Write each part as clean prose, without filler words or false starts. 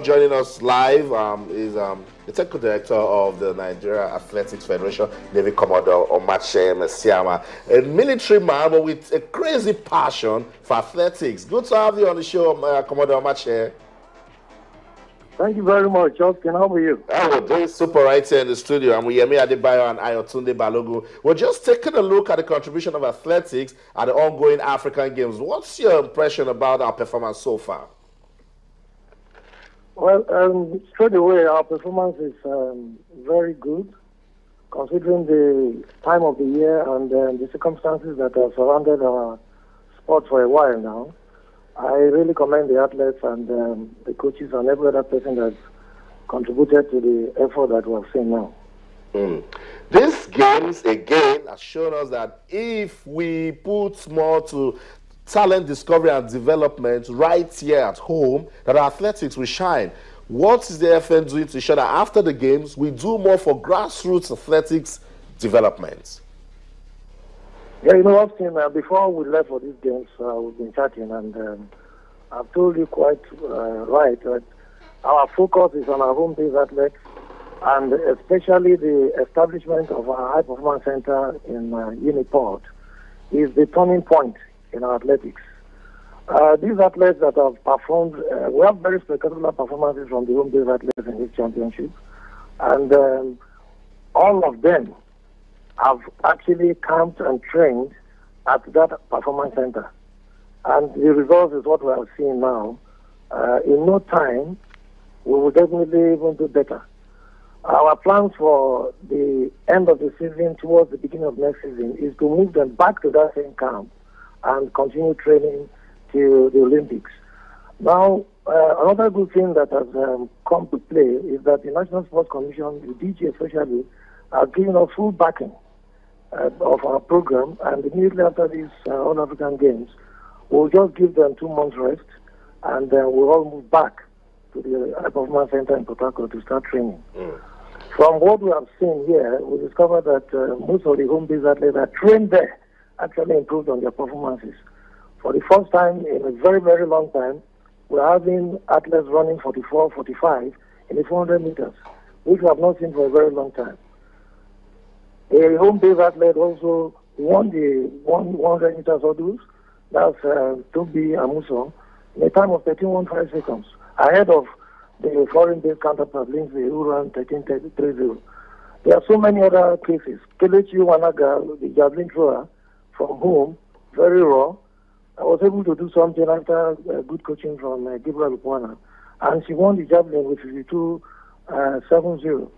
Joining us live is the technical director of the Nigeria Athletics Federation, Navy Commodore Omache Mesiama, a military man but with a crazy passion for athletics. Good to have you on the show, Commodore Omache. Thank you very much, Justin. How are you? We're doing super right here in the studio. I'm with Yemi Adebayo and Ayotunde Balogun. We're just taking a look at the contribution of athletics at the ongoing African Games. What's your impression about our performance so far? Well, straight away, our performance is very good, considering the time of the year and the circumstances that have surrounded our sport for a while now. I really commend the athletes and the coaches and every other person that's contributed to the effort that we're seeing now. This games, again, has shown us that if we put more to talent discovery and development right here at home, that our athletics will shine. What is the FN doing to ensure that after the games, we do more for grassroots athletics development? Yeah, you know, Austin, before we left for these games, we've been chatting, and I've told you quite right that our focus is on our home-based athletes, and especially the establishment of our high-performance center in Uniport is the turning point in our athletics. These athletes that have performed, we have very spectacular performances from the home-based athletes in this championship, and all of them have actually camped and trained at that performance center. And the result is what we are seeing now. In no time, we will definitely even do better. Our plans for the end of the season towards the beginning of next season is to move them back to that same camp and continue training till the Olympics. Now, another good thing that has come to play is that the National Sports Commission, the DG especially, are giving us full backing of our program, and immediately after these All-African Games, we'll just give them 2 months rest, and then we'll all move back to the High-Performance Center in Port Harcourt to start training. From what we have seen here, we discovered that most of the home-based athletes that trained there actually improved on their performances. For the first time in a very, very long time, we're having athletes running 44, 45 in the 400 meters, which we have not seen for a very long time. A home-based athlete also won the 100 meters hurdles. That's Toby Amuso in a time of 13.15 seconds, ahead of the foreign-based counterpart Lindsay, who ran 13.30. There are so many other cases. Kelechi Wanaga, the javelin thrower from home, very raw. I was able to do something after good coaching from Gabriel Lukwana, and she won the javelin with 52.70.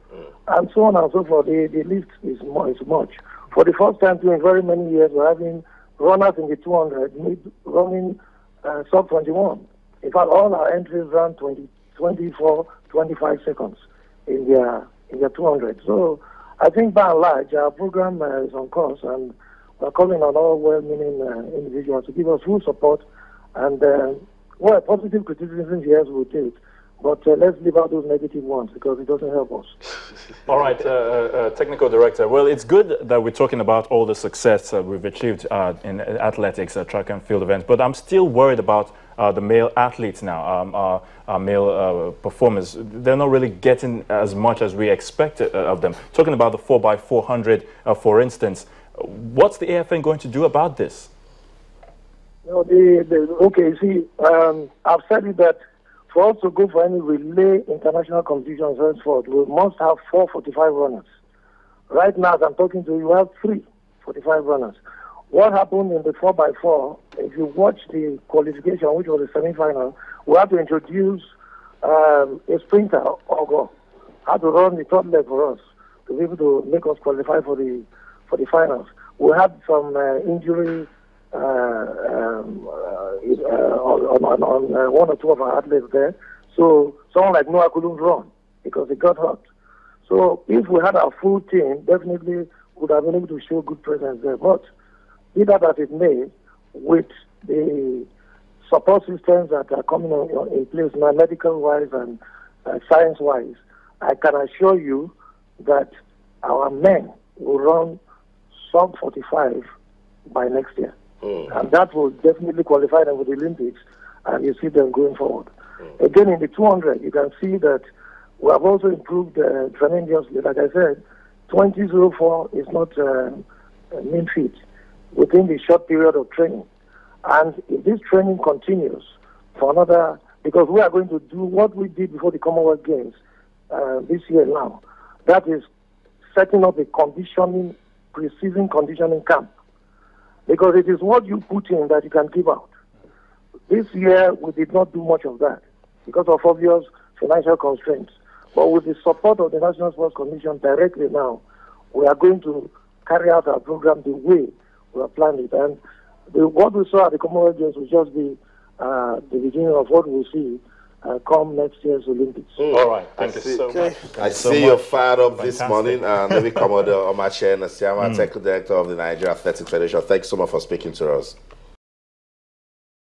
And so on and so forth. The list is much. For the first time in very many years, we're having runners in the 200 running sub 21. In fact, all our entries ran 24, 25 seconds in their 200. So I think by and large, our program is on course, and we're calling on all well-meaning individuals to give us full support. And positive criticism, yes, we'll take. But let's leave out those negative ones because it doesn't help us. All right, Technical Director. Well, it's good that we're talking about all the success we've achieved in athletics, track and field events, but I'm still worried about the male athletes now, our male performers. They're not really getting as much as we expected of them. Talking about the 4x400, for instance, what's the AFN going to do about this? Okay, see, I've said it that for us to go for any relay international competitions henceforth, we must have 4 45 runners. Right now, as I'm talking to you, we have 3 45 runners. What happened in the 4x4, if you watch the qualification, which was the semi-final, we had to introduce a sprinter, Ogo, had to run the top leg for us to be able to make us qualify for the finals. We had some injury on 1 or 2 of our athletes there. So someone like Noah couldn't run because he got hurt. So if we had our full team, definitely would have been able to show good presence there. But be that as it may, with the support systems that are coming in place now, medical-wise and science-wise, I can assure you that our men will run sub 45 by next year. And that will definitely qualify them for the Olympics, and you see them going forward. Again, in the 200, you can see that we have also improved tremendously. Like I said, 2004 is not a mean feat within the short period of training. And if this training continues for another, because we are going to do what we did before the Commonwealth Games this year now, that is setting up a conditioning, pre-season conditioning camp. Because it is what you put in that you can give out. This year, we did not do much of that because of obvious financial constraints. But with the support of the National Sports Commission directly now, we are going to carry out our program the way we have planned it. And what we saw at the Commonwealth Games will just be the beginning of what we'll see come next year's Olympics. All right, thank you so much. I see you're fired up this morning. Maybe Commodore Omache Nasiama, Technical Director of the Nigeria Athletics Federation. Thanks so much for speaking to us.